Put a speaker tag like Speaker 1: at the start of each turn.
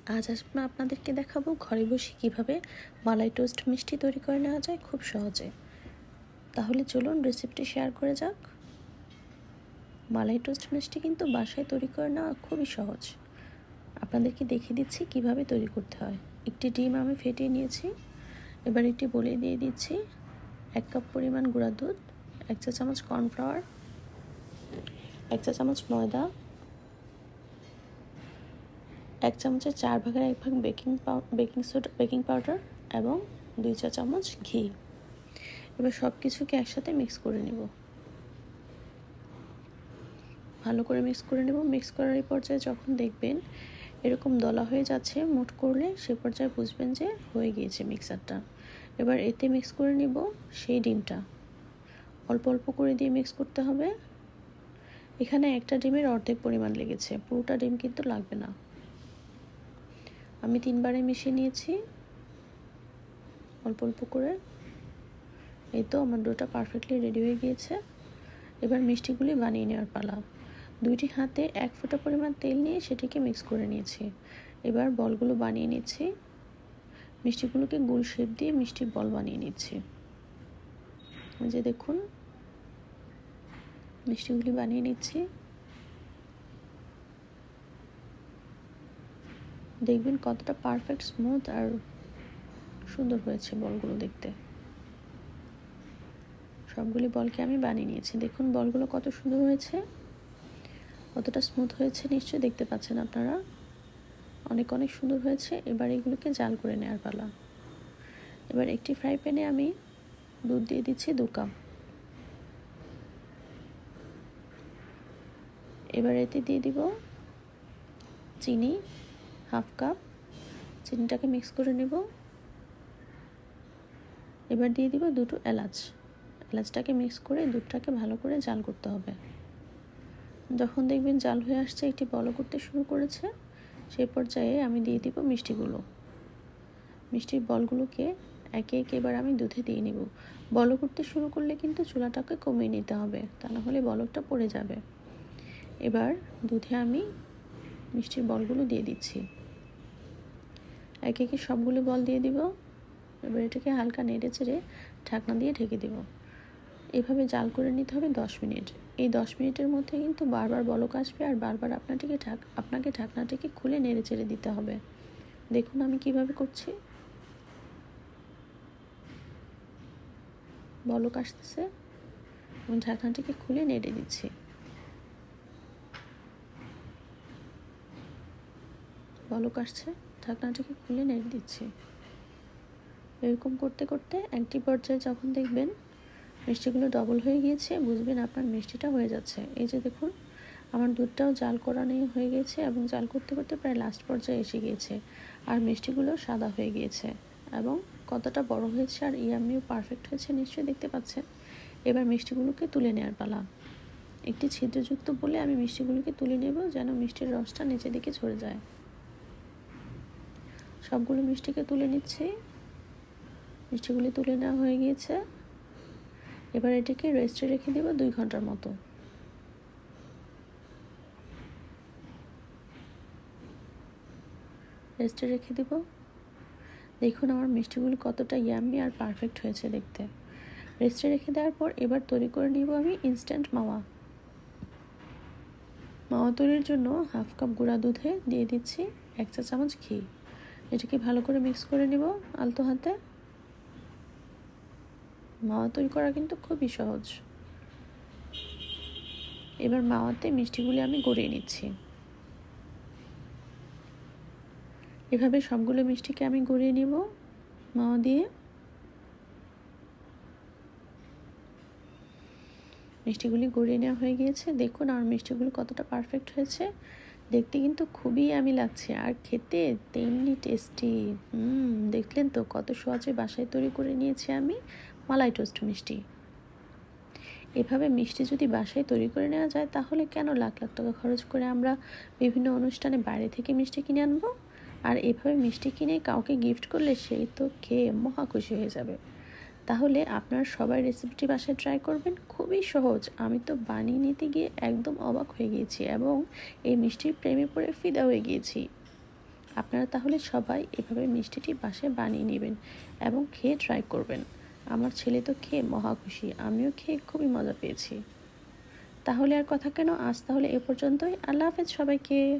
Speaker 1: আজ আপনাদেরকে দেখাবো ঘরে বসে কিভাবে মালাই টোস্ট মিষ্টি তৈরি করে নেওয়া যায় খুব সহজে। তাহলে চলুন রেসিপিটি শেয়ার করে যাক। মালাই টোস্ট মিষ্টি কিন্তু বাসায় তৈরি করে নেওয়া খুবই সহজ। আপনাদেরকে দেখিয়ে দিচ্ছি কিভাবে তৈরি করতে হয়। একটি ডিম আমি ফেটিয়ে নিয়েছি। এবার একটি বলে দিয়ে দিচ্ছি 1 কাপ পরিমাণ গুঁড়া দুধ, 1 চা চামচ কর্নফ্লাওয়ার, 1 চা চামচ ময়দা, 1 চামচের 4 ভাগের 1 ভাগ বেকিং পাউডার এবং 2 চা চামচ ঘি। এবার সব কিছুকে একসাথে মিক্স করে নেব। ভালো করে মিক্স করে নেব। মিক্স করার এই পর্যায়ে যখন দেখবেন এরকম দলা হয়ে যাচ্ছে মুঠ করলে, সে পর্যায়ে বুঝবেন যে হয়ে গিয়েছে মিক্সারটা। এবার এতে মিক্স করে নিব সেই ডিমটা। অল্প অল্প করে দিয়ে মিক্স করতে হবে। এখানে একটা ডিমের অর্ধেক পরিমাণ লেগেছে, পুরোটা ডিম কিন্তু লাগবে না। আমি 3 বারে মিশিয়ে নিয়েছি অল্প অল্প করে। এই তো আমার ডোটা পারফেক্টলি রেডি হয়ে গিয়েছে। এবার মিষ্টিগুলি বানিয়ে নেওয়ার পালা। 2টি হাতে 1 ফোঁটা পরিমাণ তেল নিয়ে সেটিকে মিক্স করে নিয়েছি। এবার বলগুলো বানিয়ে নিচ্ছি। মিষ্টিগুলোকে গোল শেপ দিয়ে মিষ্টির বল বানিয়ে নিচ্ছি। এই যে দেখুন মিষ্টিগুলি বানিয়ে নিচ্ছি। দেখবেন কতটা পারফেক্ট, স্মুথ আর সুন্দর হয়েছে বলগুলো দেখতে। সবগুলি বলকে আমি বানিয়ে নিয়েছি। দেখুন বলগুলো কত সুন্দর হয়েছে, কতটা স্মুথ হয়েছে নিশ্চয়ই দেখতে পাচ্ছেন আপনারা। অনেক অনেক সুন্দর হয়েছে। এবার এগুলোকে জাল করে নেওয়ার পালা। এবার একটি ফ্রাই প্যানে আমি দুধ দিয়ে দিচ্ছি 2 কাপ। এবার এতে দিয়ে দিব চিনি 1/2 কাপ। চিনিটাকে মিক্স করে নেব। এবার দিয়ে দিব 2টো এলাচ। এলাচটাকে মিক্স করে দুধটাকে ভালো করে জাল করতে হবে। যখন দেখবেন জাল হয়ে আসছে, একটি বলক করতে শুরু করেছে, সেই পর্যায়ে আমি দিয়ে দিব মিষ্টিগুলো। মিষ্টির বলগুলোকে একে একে এবার আমি দুধে দিয়ে নিব। বলক করতে শুরু করলে কিন্তু চুলাটাকে কমিয়ে নিতে হবে, তা না হলে বলকটা পড়ে যাবে। এবার দুধে আমি মিষ্টির বলগুলো দিয়ে দিচ্ছি। একে একে সবগুলো বল দিয়ে দিব। এবার এটাকে হালকা নেড়ে চেড়ে ঢাকনা দিয়ে ঢেকে দেব। এভাবে জাল করে নিতে হবে 10 মিনিট। এই 10 মিনিটের মধ্যে কিন্তু বারবার বলক আসবে আর বারবার আপনাকে ঢাকনাটাকে খুলে নেড়ে চেড়ে দিতে হবে। দেখুন আমি কিভাবে করছি। বলক আসতেছে এবং ঢাকনাটাকে খুলে নেড়ে দিচ্ছি। বলক আসছে, ঢাকনাটাকে খুলে নেড়ে দিচ্ছি। এরকম করতে করতে একটি পর্যায়ে যখন দেখবেন মিষ্টিগুলো ডবল হয়ে গিয়েছে, বুঝবেন আপনার মিষ্টিটা হয়ে যাচ্ছে। এই যে দেখুন আমার দুধটাও জাল করানো হয়ে গেছে এবং জাল করতে করতে প্রায় লাস্ট পর্যায়ে এসে গিয়েছে। আর মিষ্টিগুলো সাদা হয়ে গিয়েছে এবং কতটা বড় হয়েছে আর ইয়ামিও পারফেক্ট হয়েছে নিশ্চয়ই দেখতে পাচ্ছেন। এবার মিষ্টিগুলোকে তুলে নেওয়ার পালা। একটি ছিদ্রযুক্ত বলে আমি মিষ্টিগুলোকে তুলে নেব, যেন মিষ্টির রসটা নিচের দিকে ঝরে যায়। সবগুলো মিষ্টিকে তুলে নিচ্ছি। মিষ্টিগুলি তুলে নেওয়া হয়ে গিয়েছে। এবার এটাকে রেস্টে রেখে দেব 2 ঘন্টার মতো। রেস্টে রেখে দেব। দেখুন আমার মিষ্টিগুলো কতটা ইয়াম্মি আর পারফেক্ট হয়েছে দেখতে। রেস্টে রেখে দেওয়ার পর এবার তৈরি করে নিব আমি ইনস্ট্যান্ট মাওয়া। মাওয়া তৈরির জন্য 1/2 কাপ গুঁড়া দুধে দিয়ে দিচ্ছি 1 চা চামচ ঘি। এটাকে ভালো করে মিক্স করে নিব আলতো হাতে। মাওয়া তৈরি করা কিন্তু খুবই সহজ। এবার মাওয়াতে মিষ্টিগুলি আমি গড়িয়ে নিচ্ছি। এভাবে সবগুলো মিষ্টিকে আমি গড়িয়ে নিব মাওয়া দিয়ে। মিষ্টিগুলি গড়িয়ে নেওয়া হয়ে গিয়েছে। দেখুন আমার মিষ্টিগুলো কতটা পারফেক্ট হয়েছে। দেখতে কিন্তু খুবই আমি লাগছে আর খেতে তেমনি টেস্টি। দেখলেন তো কত সহজে বাসায় তৈরি করে নিয়েছি আমি মালাই টোস্ট মিষ্টি। এভাবে মিষ্টি যদি বাসায় তৈরি করে নেওয়া যায়, তাহলে কেন লাখ লাখ টাকা খরচ করে আমরা বিভিন্ন অনুষ্ঠানে বাইরে থেকে মিষ্টি কিনে আনবো? আর এভাবে মিষ্টি কিনে কাউকে গিফট করলে সেই তো খেয়ে মহা খুশি হয়ে যাবে। তাহলে আপনারা সবাই রেসিপিটি বাসায় ট্রাই করবেন। খুবই সহজ। আমি তো বানিয়ে নিতে গিয়ে একদম অবাক হয়ে গিয়েছি এবং এই মিষ্টির প্রেমে পড়ে ফিদা হয়ে গিয়েছি। আপনারা তাহলে সবাই এভাবে মিষ্টিটি বাসায় বানিয়ে নেবেন এবং খেয়ে ট্রাই করবেন। আমার ছেলে তো খেয়ে মহা খুশি, আমিও খেয়ে খুবই মজা পেয়েছি। তাহলে আর কথা কেন, আজ তাহলে এ পর্যন্তই। আল্লাহ হাফেজ সবাইকে।